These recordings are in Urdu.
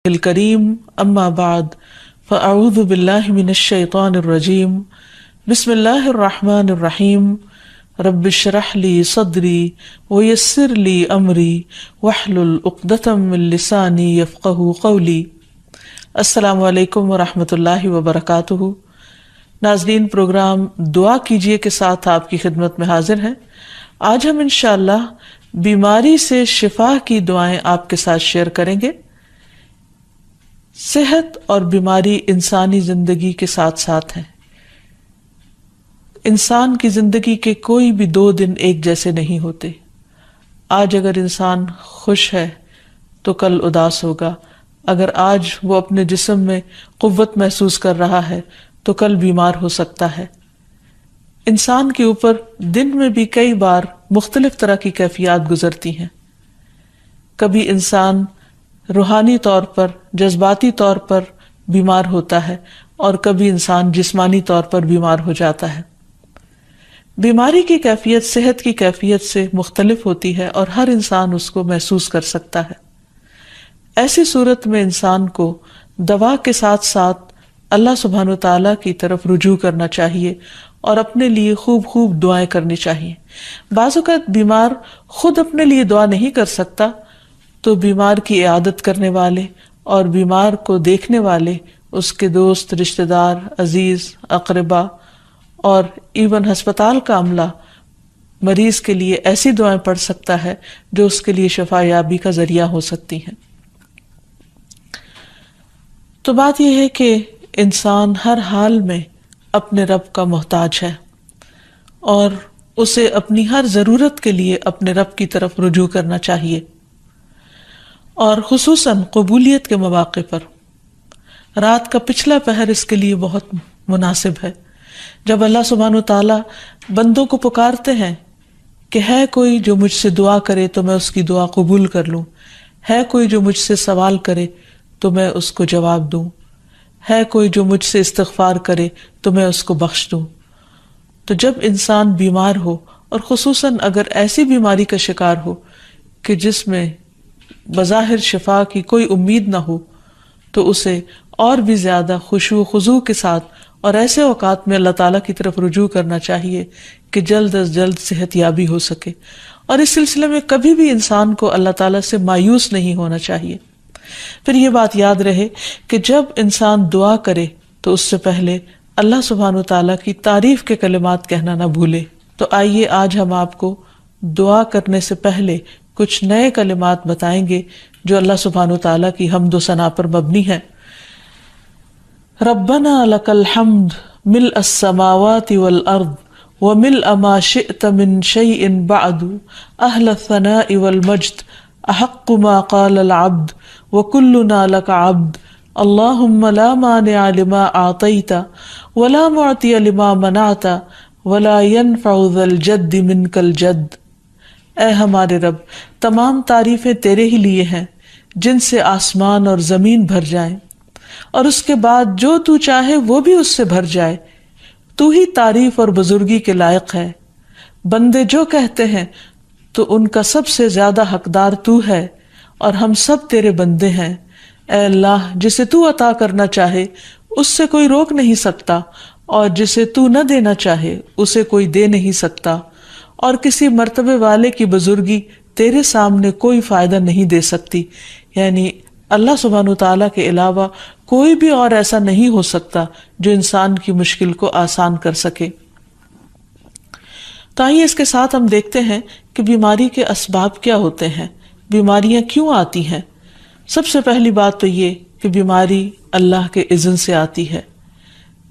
الکریم اما بعد فاعوذ باللہ من الشیطان الرجیم بسم اللہ الرحمن الرحیم رب اشرح لی صدری ویسر لی امری واحلل عقدۃ من لسانی یفقہوا قولی۔ السلام علیکم ورحمۃ اللہ وبرکاتہ۔ ناظرین، پروگرام دعا کیجیے کے ساتھ آپ کی خدمت میں حاضر ہیں۔ آج ہم انشاءاللہ بیماری سے شفا کی دعائیں آپ کے ساتھ شیئر کریں گے۔ صحت اور بیماری انسانی زندگی کے ساتھ ساتھ ہیں۔ انسان کی زندگی کے کوئی بھی 2 دن ایک جیسے نہیں ہوتے۔ آج اگر انسان خوش ہے تو کل اداس ہوگا، اگر آج وہ اپنے جسم میں قوت محسوس کر رہا ہے تو کل بیمار ہو سکتا ہے۔ انسان کے اوپر دن میں بھی کئی بار مختلف طرح کی کیفیات گزرتی ہیں۔ کبھی انسان روحانی طور پر، جذباتی طور پر بیمار ہوتا ہے اور کبھی انسان جسمانی طور پر بیمار ہو جاتا ہے۔ بیماری کی کیفیت صحت کی کیفیت سے مختلف ہوتی ہے اور ہر انسان اس کو محسوس کر سکتا ہے۔ ایسی صورت میں انسان کو دوا کے ساتھ ساتھ اللہ سبحانہ و تعالیٰ کی طرف رجوع کرنا چاہیے اور اپنے لیے خوب خوب دعائیں کرنی چاہیے۔ بعض اوقات بیمار خود اپنے لیے دعا نہیں کر سکتا تو بیمار کی عیادت کرنے والے اور بیمار کو دیکھنے والے، اس کے دوست، رشتہ دار، عزیز، اقربا اور ایون ہسپتال کا عملہ مریض کے لیے ایسی دعائیں پڑھ سکتا ہے جو اس کے لیے شفا یابی کا ذریعہ ہو سکتی ہیں۔ تو بات یہ ہے کہ انسان ہر حال میں اپنے رب کا محتاج ہے اور اسے اپنی ہر ضرورت کے لیے اپنے رب کی طرف رجوع کرنا چاہیے، اور خصوصاً قبولیت کے مواقع پر۔ رات کا پچھلا پہر اس کے لیے بہت مناسب ہے، جب اللہ سبحانہ وتعالیٰ بندوں کو پکارتے ہیں کہ ہے کوئی جو مجھ سے دعا کرے تو میں اس کی دعا قبول کر لوں، ہے کوئی جو مجھ سے سوال کرے تو میں اس کو جواب دوں، ہے کوئی جو مجھ سے استغفار کرے تو میں اس کو بخش دوں۔ تو جب انسان بیمار ہو، اور خصوصاً اگر ایسی بیماری کا شکار ہو کہ جس میں بظاہر شفا کی کوئی امید نہ ہو، تو اسے اور بھی زیادہ خشوع و خضوع کے ساتھ اور ایسے اوقات میں اللہ تعالیٰ کی طرف رجوع کرنا چاہیے کہ جلد از جلد صحت یابی ہو سکے۔ اور اس سلسلے میں کبھی بھی انسان کو اللہ تعالیٰ سے مایوس نہیں ہونا چاہیے۔ پھر یہ بات یاد رہے کہ جب انسان دعا کرے تو اس سے پہلے اللہ سبحانہ وتعالیٰ کی تعریف کے کلمات کہنا نہ بھولے۔ تو آئیے آج ہم آپ کو دعا کرنے سے پہلے کچھ نئے کلمات بتائیں گے جو اللہ سبحانہ وتعالیٰ کی حمد و ثنا پر مبنی ہے۔ ربنا لک الحمد ملء السماوات والارض وملء ما شئت من شیء بعد اہل الثناء والمجد احق ما قال العبد وكلنا لك عبد اللهم لا مانع لما اعطيت ولا معطي لما منعت ولا ينفع ذا الجد منك الجد۔ اے ہمارے رب، تمام تعریفیں تیرے ہی لیے ہیں جن سے آسمان اور زمین بھر جائیں، اور اس کے بعد جو تو چاہے وہ بھی اس سے بھر جائے۔ تو ہی تعریف اور بزرگی کے لائق ہے۔ بندے جو کہتے ہیں تو ان کا سب سے زیادہ حقدار تو ہے، اور ہم سب تیرے بندے ہیں۔ اے اللہ، جسے تو عطا کرنا چاہے اس سے کوئی روک نہیں سکتا، اور جسے تو نہ دینا چاہے اسے کوئی دے نہیں سکتا، اور کسی مرتبے والے کی بزرگی تیرے سامنے کوئی فائدہ نہیں دے سکتی۔ یعنی اللہ سبحانہ وتعالیٰ کے علاوہ کوئی بھی اور ایسا نہیں ہو سکتا جو انسان کی مشکل کو آسان کر سکے۔ تو آئیے اس کے ساتھ ہم دیکھتے ہیں کہ بیماری کے اسباب کیا ہوتے ہیں، بیماریاں کیوں آتی ہیں۔ سب سے پہلی بات تو یہ کہ بیماری اللہ کے اذن سے آتی ہے۔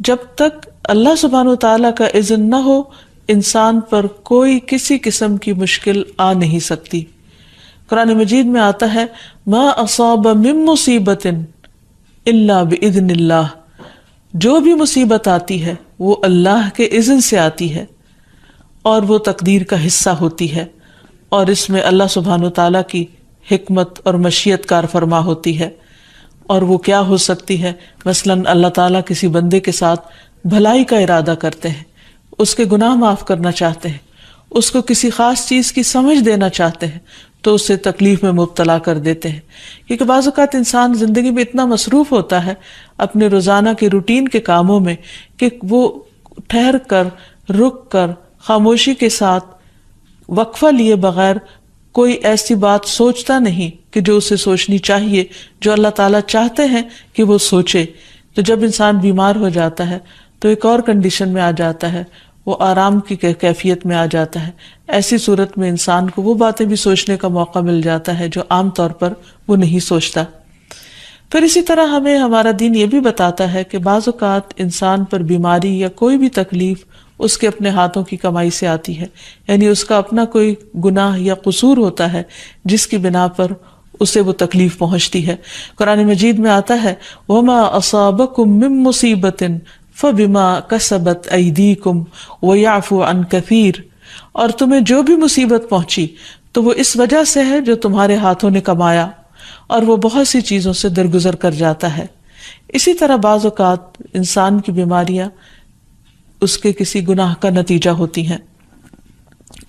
جب تک اللہ سبحانہ وتعالیٰ کا اذن نہ ہو، انسان پر کوئی کسی قسم کی مشکل آ نہیں سکتی۔ قرآن مجید میں آتا ہے ما اصاب من مصیبت الا باذن اللہ، جو بھی مصیبت آتی ہے وہ اللہ کے اذن سے آتی ہے اور وہ تقدیر کا حصہ ہوتی ہے، اور اس میں اللہ سبحانہ وتعالیٰ کی حکمت اور مشیت کار فرما ہوتی ہے۔ اور وہ کیا ہو سکتی ہے؟ مثلاً اللہ تعالیٰ کسی بندے کے ساتھ بھلائی کا ارادہ کرتے ہیں، اس کے گناہ معاف کرنا چاہتے ہیں، اس کو کسی خاص چیز کی سمجھ دینا چاہتے ہیں، تو اسے تکلیف میں مبتلا کر دیتے ہیں، کیونکہ بعض اوقات انسان زندگی میں اتنا مصروف ہوتا ہے اپنے روزانہ کے روٹین کے کاموں میں کہ وہ ٹھہر کر، رک کر، خاموشی کے ساتھ وقفہ لیے بغیر کوئی ایسی بات سوچتا نہیں کہ جو اسے سوچنی چاہیے، جو اللہ تعالیٰ چاہتے ہیں کہ وہ سوچے۔ تو جب انسان بیمار ہو جاتا ہے تو ایک اور کنڈیشن میں آ جاتا ہے، وہ آرام کی کیفیت میں آ جاتا ہے۔ ایسی صورت میں انسان کو وہ باتیں بھی سوچنے کا موقع مل جاتا ہے جو عام طور پر وہ نہیں سوچتا۔ پھر اسی طرح ہمیں ہمارا دین یہ بھی بتاتا ہے کہ بعض اوقات انسان پر بیماری یا کوئی بھی تکلیف اس کے اپنے ہاتھوں کی کمائی سے آتی ہے، یعنی اس کا اپنا کوئی گناہ یا قصور ہوتا ہے جس کی بنا پر اسے وہ تکلیف پہنچتی ہے۔ قرآن مجید میں آتا ہے وَمَا أَصَابَكُم مِّن مُّصِيبَةٍ فَبِمَا كَسَبَتْ أَيْدِيكُمْ وَيَعْفُو عَن كَثِيرٍ، اور تمہیں جو بھی مصیبت پہنچی تو وہ اس وجہ سے ہے جو تمہارے ہاتھوں نے کمایا، اور وہ بہت سی چیزوں سے درگزر کر جاتا ہے۔ اسی طرح بعض اوقات انسان کی بیماریاں اس کے کسی گناہ کا نتیجہ ہوتی ہیں۔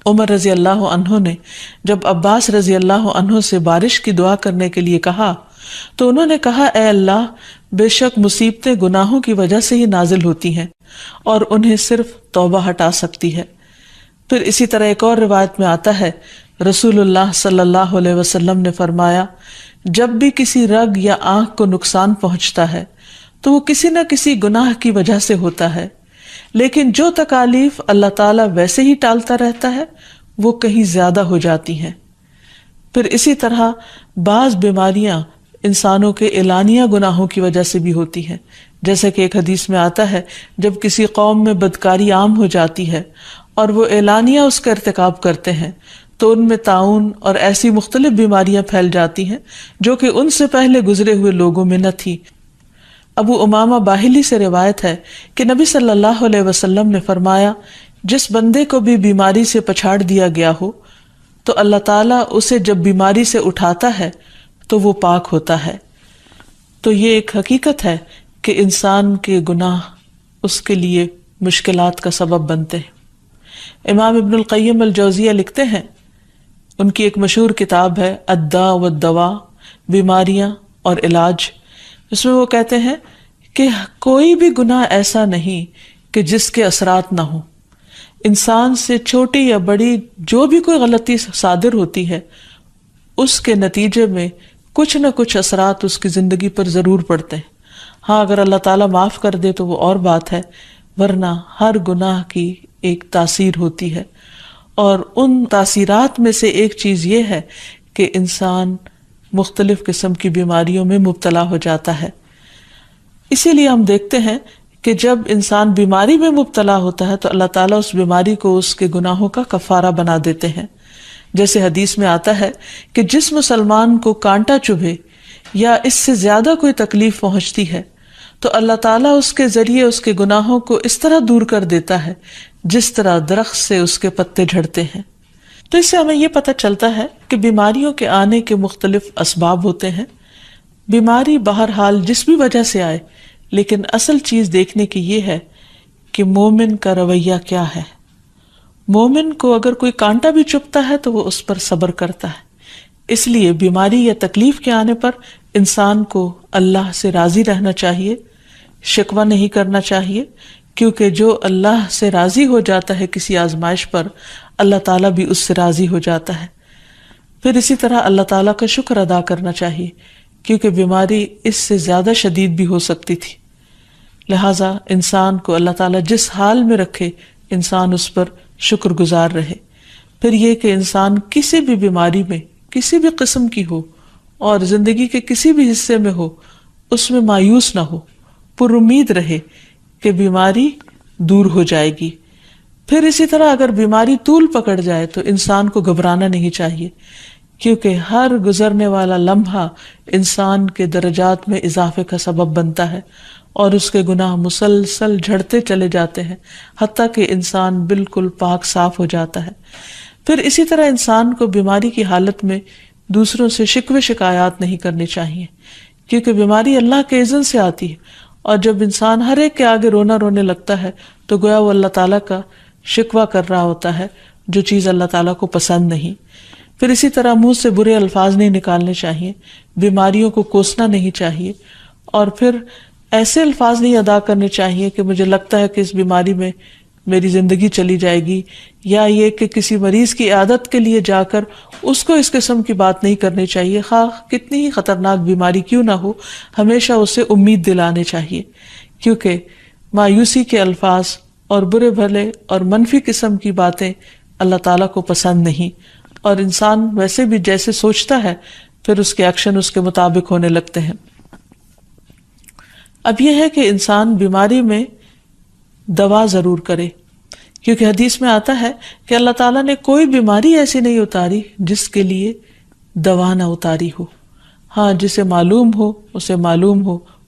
عمر رضی اللہ عنہ نے جب عباس رضی اللہ عنہ سے بارش کی دعا کرنے کے لیے کہا تو انہوں نے کہا اے اللہ، بے شک مصیبتیں گناہوں کی وجہ سے ہی نازل ہوتی ہیں اور انہیں صرف توبہ ہٹا سکتی ہے۔ پھر اسی طرح ایک اور روایت میں آتا ہے رسول اللہ صلی اللہ علیہ وسلم نے فرمایا جب بھی کسی رگ یا آنکھ کو نقصان پہنچتا ہے تو وہ کسی نہ کسی گناہ کی وجہ سے ہوتا ہے، لیکن جو تکالیف اللہ تعالیٰ ویسے ہی ٹالتا رہتا ہے وہ کہیں زیادہ ہو جاتی ہیں۔ پھر اسی طرح بعض بیماریاں انسانوں کے اعلانیہ گناہوں کی وجہ سے بھی ہوتی ہیں، جیسے کہ ایک حدیث میں آتا ہے جب کسی قوم میں بدکاری عام ہو جاتی ہے اور وہ اعلانیہ اس کا ارتکاب کرتے ہیں تو ان میں طاعون اور ایسی مختلف بیماریاں پھیل جاتی ہیں جو کہ ان سے پہلے گزرے ہوئے لوگوں میں نہ تھی۔ ابو امامہ باہلی سے روایت ہے کہ نبی صلی اللہ علیہ وسلم نے فرمایا جس بندے کو بھی بیماری سے پچھاڑ دیا گیا ہو تو اللہ تعالیٰ اسے جب بیماری سے اٹھاتا ہے تو وہ پاک ہوتا ہے۔ تو یہ ایک حقیقت ہے کہ انسان کے گناہ اس کے لیے مشکلات کا سبب بنتے ہیں۔ امام ابن القیم الجوزیہ لکھتے ہیں، ان کی ایک مشہور کتاب ہے الداء والدواء، بیماریاں اور علاج، اس میں وہ کہتے ہیں کہ کوئی بھی گناہ ایسا نہیں کہ جس کے اثرات نہ ہوں۔ انسان سے چھوٹی یا بڑی جو بھی کوئی غلطی صادر ہوتی ہے اس کے نتیجے میں کچھ نہ کچھ اثرات اس کی زندگی پر ضرور پڑتے ہیں۔ ہاں اگر اللہ تعالیٰ معاف کر دے تو وہ اور بات ہے، ورنہ ہر گناہ کی ایک تاثیر ہوتی ہے، اور ان تاثیرات میں سے ایک چیز یہ ہے کہ انسان مختلف قسم کی بیماریوں میں مبتلا ہو جاتا ہے۔ اسی لیے ہم دیکھتے ہیں کہ جب انسان بیماری میں مبتلا ہوتا ہے تو اللہ تعالیٰ اس بیماری کو اس کے گناہوں کا کفارہ بنا دیتے ہیں۔ جیسے حدیث میں آتا ہے کہ جس مسلمان کو کانٹا چبھے یا اس سے زیادہ کوئی تکلیف پہنچتی ہے تو اللہ تعالیٰ اس کے ذریعے اس کے گناہوں کو اس طرح دور کر دیتا ہے جس طرح درخت سے اس کے پتے جھڑتے ہیں۔ تو اس سے ہمیں یہ پتہ چلتا ہے کہ بیماریوں کے آنے کے مختلف اسباب ہوتے ہیں۔ بیماری بہرحال جس بھی وجہ سے آئے، لیکن اصل چیز دیکھنے کی یہ ہے کہ مومن کا رویہ کیا ہے۔ مومن کو اگر کوئی کانٹا بھی چبھتا ہے تو وہ اس پر صبر کرتا ہے۔ اس لیے بیماری یا تکلیف کے آنے پر انسان کو اللہ سے راضی رہنا چاہیے، شکوہ نہیں کرنا چاہیے، کیونکہ جو اللہ سے راضی ہو جاتا ہے کسی آزمائش پر، اللہ تعالیٰ بھی اس سے راضی ہو جاتا ہے۔ پھر اسی طرح اللہ تعالیٰ کا شکر ادا کرنا چاہیے، کیونکہ بیماری اس سے زیادہ شدید بھی ہو سکتی تھی۔ لہٰذا انسان کو اللہ تعالیٰ جس حال میں رکھے انسان اس پر شکر گزار رہے۔ پھر یہ کہ انسان کسی بھی بیماری میں کسی بھی قسم کی ہو اور زندگی کے کسی بھی حصے میں ہو، اس میں مایوس نہ ہو، پر امید رہے کہ بیماری دور ہو جائے گی۔ پھر اسی طرح اگر بیماری طول پکڑ جائے تو انسان کو گھبرانا نہیں چاہیے، کیونکہ ہر گزرنے والا لمحہ انسان کے درجات میں اضافے کا سبب بنتا ہے اور اس کے گناہ مسلسل جھڑتے چلے جاتے ہیں حتیٰ کہ انسان بالکل پاک صاف ہو جاتا ہے۔ پھر اسی طرح انسان کو بیماری کی حالت میں دوسروں سے شکوے شکایات نہیں کرنی چاہیے، کیونکہ بیماری اللہ کے اذن سے آتی ہے، اور جب انسان ہر ایک کے آگے رونے لگتا ہے تو گویا وہ اللہ تعالیٰ کا شکوہ کر رہا ہوتا ہے، جو چیز اللہ تعالیٰ کو پسند نہیں۔ پھر اسی طرح منہ سے برے الفاظ نہیں نکالنے چاہیے، بیماریوں کو کوسنا نہیں چاہیے، اور پھر ایسے الفاظ نہیں ادا کرنے چاہیے کہ مجھے لگتا ہے کہ اس بیماری میں میری زندگی چلی جائے گی، یا یہ کہ کسی مریض کی عیادت کے لیے جا کر اس کو اس قسم کی بات نہیں کرنی چاہیے، خواہ کتنی ہی خطرناک بیماری کیوں نہ ہو، ہمیشہ اسے امید دلانے چاہیے، کیونکہ مایوسی کے الفاظ اور برے بھلے اور منفی قسم کی باتیں اللہ تعالیٰ کو پسند نہیں، اور انسان ویسے بھی جیسے سوچتا ہے پھر اس کے ایکشن اس کے مطابق ہونے لگتے ہیں۔ اب یہ ہے کہ انسان بیماری میں دوا ضرور کرے، کیونکہ حدیث میں آتا ہے کہ اللہ تعالیٰ نے کوئی بیماری ایسی نہیں اتاری جس کے لیے دوا نہ اتاری ہو۔ ہاں، جسے معلوم ہو اسے معلوم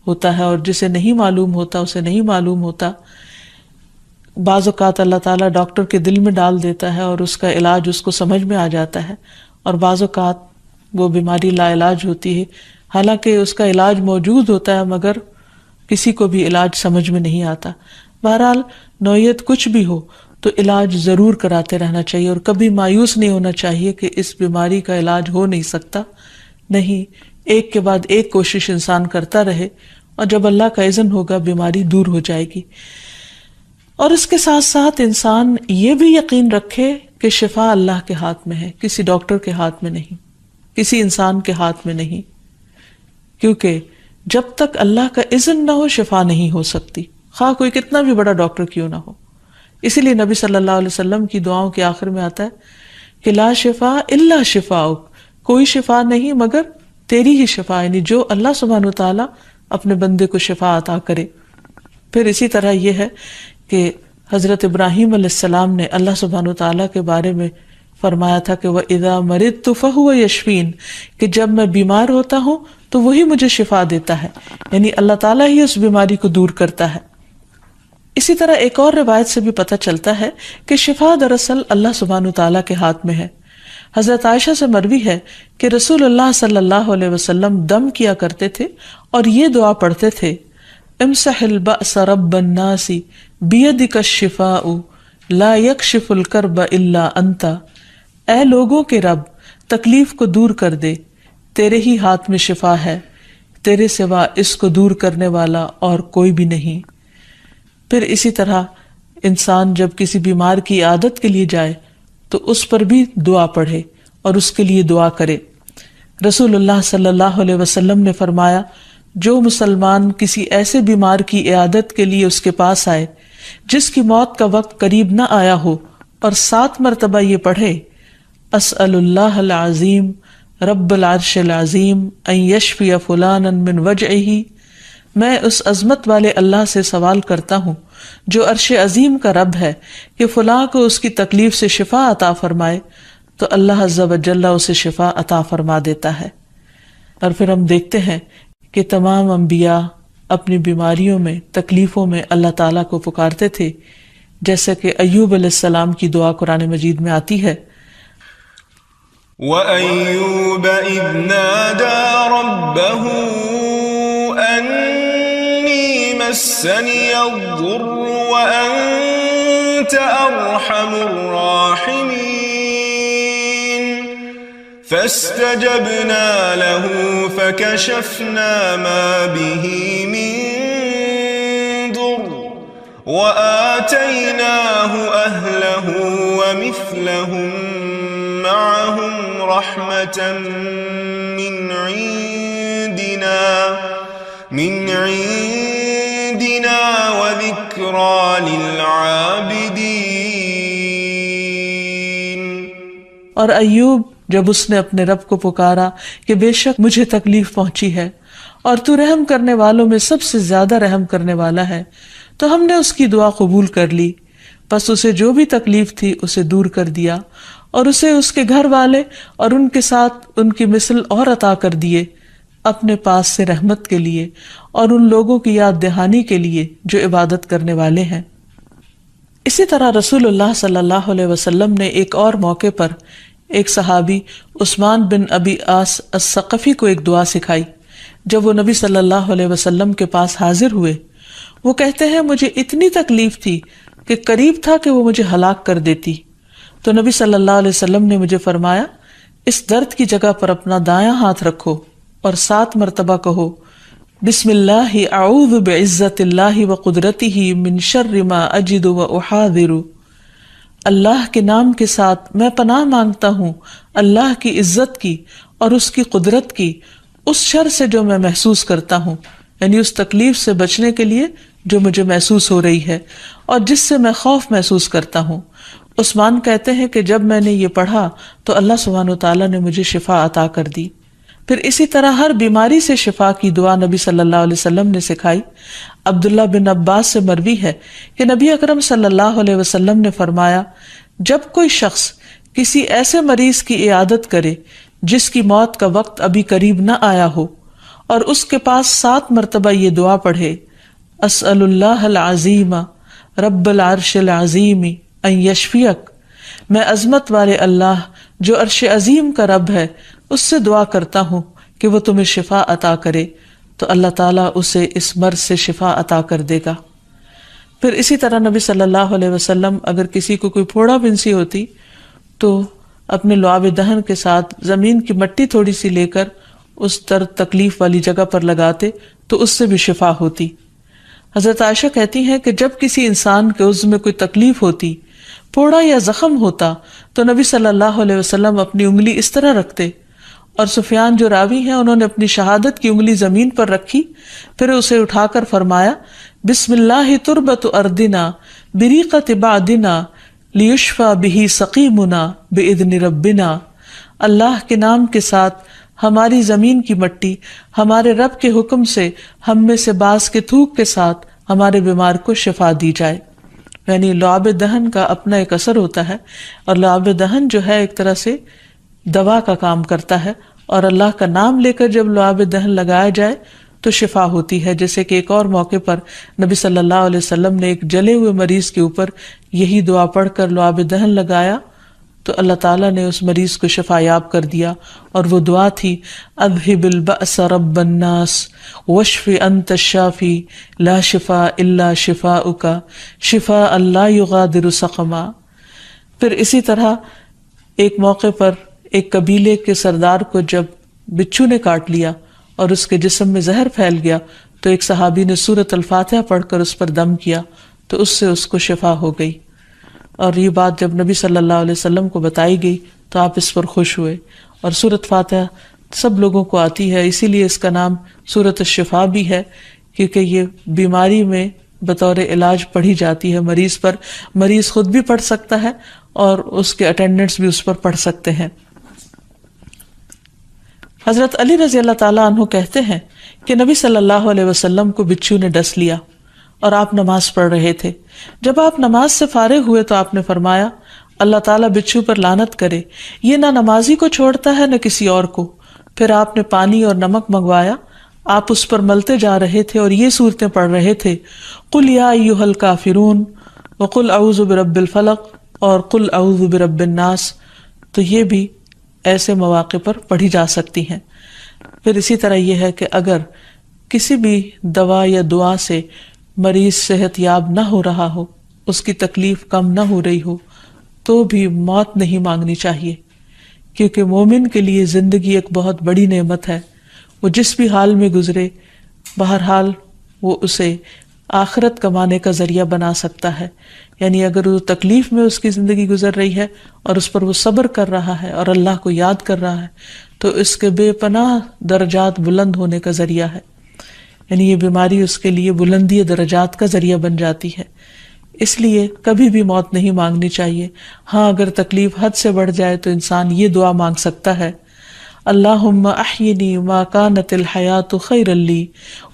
ہوتا ہے، اور جسے نہیں معلوم ہوتا اسے نہیں معلوم ہوتا۔ بعض اوقات اللہ تعالیٰ ڈاکٹر کے دل میں ڈال دیتا ہے اور اس کا علاج اس کو سمجھ میں آ جاتا ہے، اور بعض اوقات وہ بیماری لا علاج ہوتی ہے، حالانکہ اس کا علاج موجود ہوتا ہے مگر کسی کو بھی علاج سمجھ میں نہیں آتا۔ بہرحال نوعیت کچھ بھی ہو تو علاج ضرور کراتے رہنا چاہیے، اور کبھی مایوس نہیں ہونا چاہیے کہ اس بیماری کا علاج ہو نہیں سکتا، نہیں، ایک کے بعد ایک کوشش انسان کرتا رہے، اور جب اللہ کا اذن ہوگا بیماری دور ہو جائے گی۔ اور اس کے ساتھ ساتھ انسان یہ بھی یقین رکھے کہ شفا اللہ کے ہاتھ میں ہے، کسی ڈاکٹر کے ہاتھ میں نہیں، کسی انسان کے ہاتھ میں نہیں، کیونکہ جب تک اللہ کا اذن نہ ہو شفا نہیں ہو سکتی، خواہ کوئی کتنا بھی بڑا ڈاکٹر کیوں نہ ہو۔ اسی لیے نبی صلی اللہ علیہ وسلم کی دعاؤں کے آخر میں آتا ہے کہ لا شفا الا شفاؤک، کوئی شفا نہیں مگر تیری ہی شفا، یعنی جو اللہ سبحانہ وتعالی اپنے بندے کو شفا عطا کرے۔ پھر اسی طرح یہ ہے کہ حضرت ابراہیم علیہ السلام نے اللہ سبحانہ وتعالی کے بارے میں فرمایا تھا کہ وَإِذَا مَرِضْتُ فَهُوَ يَشْفِينِ، کہ جب میں بیمار ہوتا ہوں تو وہی مجھے شفا دیتا ہے، یعنی اللہ تعالیٰ ہی اس بیماری کو دور کرتا ہے۔ اسی طرح ایک اور روایت سے بھی پتہ چلتا ہے کہ شفا دراصل اللہ سبحانہ وتعالیٰ کے ہاتھ میں ہے۔ حضرت عائشہ سے مروی ہے کہ رسول اللہ صلی اللہ علیہ وسلم دم کیا کرتے تھے اور یہ دعا پڑھتے تھے، امسح البأس رب الناس بیدک الشفاء لا یکشف الکرب الا انت، اے لوگوں کے رب تکلیف کو دور کر دے، تیرے ہی ہاتھ میں شفا ہے، تیرے سوا اس کو دور کرنے والا اور کوئی بھی نہیں۔ پھر اسی طرح انسان جب کسی بیمار کی عیادت کے لیے جائے تو اس پر بھی دعا پڑھے اور اس کے لیے دعا کرے۔ رسول اللہ صلی اللہ علیہ وسلم نے فرمایا، جو مسلمان کسی ایسے بیمار کی عیادت کے لیے اس کے پاس آئے جس کی موت کا وقت قریب نہ آیا ہو اور 7 مرتبہ یہ پڑھے، اسأل اللہ العظیم رب العرش العظیم ان یشفی فلانا من وجعہ، میں اس عظمت والے اللہ سے سوال کرتا ہوں جو عرش عظیم کا رب ہے کہ فلاں کو اس کی تکلیف سے شفا عطا فرمائے، تو اللہ عز و جل اسے شفا عطا فرما دیتا ہے۔ اور پھر ہم دیکھتے ہیں کہ تمام انبیاء اپنی بیماریوں میں، تکلیفوں میں اللہ تعالیٰ کو پکارتے تھے، جیسے کہ ایوب علیہ السلام کی دعا قرآن مجید میں آتی ہے، وَأَيُّوبَ إِذْ نَادَى رَبَّهُ أَنِّي مَسَّنِيَ الضُّرُّ وَأَنْتَ أَرْحَمُ الرَّاحِمِينَ فَاسْتَجَبْنَا لَهُ فَكَشَفْنَا مَا بِهِ مِنْ ضُرٍّ وَآتَيْنَاهُ أَهْلَهُ وَمِثْلَهُمْ معهم رحمة من عندنا وذكرى للعابدين۔ اور ایوب جب اس نے اپنے رب کو پکارا کہ بے شک مجھے تکلیف پہنچی ہے اور تو رحم کرنے والوں میں سب سے زیادہ رحم کرنے والا ہے، تو ہم نے اس کی دعا قبول کر لی، پس اسے جو بھی تکلیف تھی اسے دور کر دیا، اور اسے اس کے گھر والے اور ان کے ساتھ ان کی مثل اور عطا کر دیے اپنے پاس سے رحمت کے لیے اور ان لوگوں کی یاد دہانی کے لیے جو عبادت کرنے والے ہیں۔ اسی طرح رسول اللہ صلی اللہ علیہ وسلم نے ایک اور موقع پر ایک صحابی عثمان بن ابی عاص الثقفی کو ایک دعا سکھائی۔ جب وہ نبی صلی اللہ علیہ وسلم کے پاس حاضر ہوئے، وہ کہتے ہیں مجھے اتنی تکلیف تھی کہ قریب تھا کہ وہ مجھے ہلاک کر دیتی، تو نبی صلی اللہ علیہ وسلم نے مجھے فرمایا اس درد کی جگہ پر اپنا دایاں ہاتھ رکھو اور 7 مرتبہ کہو بسم اللہ اعوذ بعزت اللہ وقدرتہ من شر ما اجد واحاذر، اللہ کے نام کے ساتھ میں پناہ مانگتا ہوں اللہ کی عزت کی اور اس کی قدرت کی اس شر سے جو میں محسوس کرتا ہوں، یعنی اس تکلیف سے بچنے کے لیے جو مجھے محسوس ہو رہی ہے اور جس سے میں خوف محسوس کرتا ہوں۔ عثمان کہتے ہیں کہ جب میں نے یہ پڑھا تو اللہ سبحانہ وتعالیٰ نے مجھے شفا عطا کر دی۔ پھر اسی طرح ہر بیماری سے شفا کی دعا نبی صلی اللہ علیہ وسلم نے سکھائی۔ عبداللہ بن عباس سے مروی ہے کہ نبی اکرم صلی اللہ علیہ وسلم نے فرمایا، جب کوئی شخص کسی ایسے مریض کی عیادت کرے جس کی موت کا وقت ابھی قریب نہ آیا ہو اور اس کے پاس 7 مرتبہ یہ دعا پڑھے، اسأل اللہ العظیم رب العرش العظیم ان یشفیک، میں عظمت والے اللہ جو عرش عظیم کا رب ہے اس سے دعا کرتا ہوں کہ وہ تمہیں شفا عطا کرے، تو اللہ تعالیٰ اسے اس مرض سے شفا عطا کر دے گا۔ پھر اسی طرح نبی صلی اللہ علیہ وسلم اگر کسی کو کوئی پھوڑا بنسی ہوتی تو اپنے لعاب دہن کے ساتھ زمین کی مٹی تھوڑی سی لے کر اس درد تکلیف والی جگہ پر لگاتے تو اس سے بھی شفا ہوتی۔ حضرت عائشہ کہتی ہیں کہ جب کسی انسان کے عضو میں کوئی تکلیف ہوتی، پھوڑا یا زخم ہوتا، تو نبی صلی اللہ علیہ وسلم اپنی انگلی اس طرح رکھتے، اور سفیان جو راوی ہیں انہوں نے اپنی شہادت کی انگلی زمین پر رکھی، پھر اسے اٹھا کر فرمایا بسم اللہ تربت اردنا بریقت بعدنا لیشفى به سقیمنا باذن ربنا، اللہ کے نام کے ساتھ ہماری زمین کی مٹی ہمارے رب کے حکم سے ہم میں سے بعض کے تھوک کے ساتھ ہمارے بیمار کو شفا دی جائے۔ یعنی لعاب دہن کا اپنا ایک اثر ہوتا ہے، اور لعاب دہن جو ہے ایک طرح سے دوا کا کام کرتا ہے، اور اللہ کا نام لے کر جب لعاب دہن لگایا جائے تو شفا ہوتی ہے۔ جیسے کہ ایک اور موقع پر نبی صلی اللہ علیہ وسلم نے ایک جلے ہوئے مریض کے اوپر یہی دعا پڑھ کر لعاب دہن لگایا تو اللہ تعالیٰ نے اس مریض کو شفا یاب کر دیا، اور وہ دعا تھی اذہب البأس رب الناس واشف انت الشافی لا شفاء الا شفاؤک شفاء لا یغادر سقما۔ پھر اسی طرح ایک موقع پر ایک قبیلے کے سردار کو جب بچھو نے کاٹ لیا اور اس کے جسم میں زہر پھیل گیا تو ایک صحابی نے سورۃ الفاتحہ پڑھ کر اس پر دم کیا تو اس سے اس کو شفا ہو گئی، اور یہ بات جب نبی صلی اللہ علیہ وسلم کو بتائی گئی تو آپ اس پر خوش ہوئے۔ اور سورۃ فاتحہ سب لوگوں کو آتی ہے، اسی لیے اس کا نام سورۃ الشفا بھی ہے، کیونکہ یہ بیماری میں بطور علاج پڑھی جاتی ہے مریض پر، مریض خود بھی پڑھ سکتا ہے اور اس کے اٹینڈنٹس بھی اس پر پڑھ سکتے ہیں۔ حضرت علی رضی اللہ تعالیٰ عنہ کہتے ہیں کہ نبی صلی اللہ علیہ وسلم کو بچھو نے ڈس لیا اور آپ نماز پڑھ رہے تھے۔ جب آپ نماز سے فارغ ہوئے تو آپ نے فرمایا اللہ تعالیٰ بچھو پر لعنت کرے، یہ نہ نمازی کو چھوڑتا ہے نہ کسی اور کو۔ پھر آپ نے پانی اور نمک منگوایا، آپ اس پر ملتے جا رہے تھے اور یہ صورتیں پڑھ رہے تھے قل یا ایھا الکافرون وقل اعوذ برب الفلق اور قل اعوذ برب الناس، تو یہ بھی ایسے مواقع پر پڑھی جا سکتی ہیں۔ پھر اسی طرح یہ ہے کہ اگر کسی بھی دوا یا دعا سے مریض صحت یاب نہ ہو رہا ہو، اس کی تکلیف کم نہ ہو رہی ہو، تو بھی موت نہیں مانگنی چاہیے، کیونکہ مومن کے لیے زندگی ایک بہت بڑی نعمت ہے۔ وہ جس بھی حال میں گزرے، بہرحال وہ اسے آخرت کمانے کا ذریعہ بنا سکتا ہے۔ یعنی اگر وہ تکلیف میں اس کی زندگی گزر رہی ہے اور اس پر وہ صبر کر رہا ہے اور اللہ کو یاد کر رہا ہے تو اس کے بے پناہ درجات بلند ہونے کا ذریعہ ہے۔ یعنی یہ بیماری اس کے لیے بلندی درجات کا ذریعہ بن جاتی ہے۔ اس لیے کبھی بھی موت نہیں مانگنی چاہیے۔ ہاں اگر تکلیف حد سے بڑھ جائے تو انسان یہ دعا مانگ سکتا ہے اللہم احینی ما کانت الحیات خیرا لی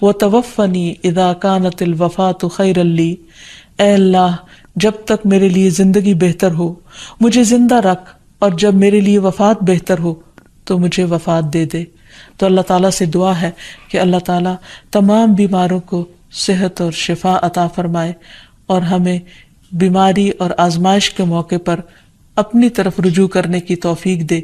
وتوفنی اذا کانت الوفات خیرا لی، اے اللہ جب تک میرے لیے زندگی بہتر ہو مجھے زندہ رکھ، اور جب میرے لیے وفات بہتر ہو تو مجھے وفات دے دے۔ تو اللہ تعالیٰ سے دعا ہے کہ اللہ تعالیٰ تمام بیماروں کو صحت اور شفا عطا فرمائے، اور ہمیں بیماری اور آزمائش کے موقع پر اپنی طرف رجوع کرنے کی توفیق دے۔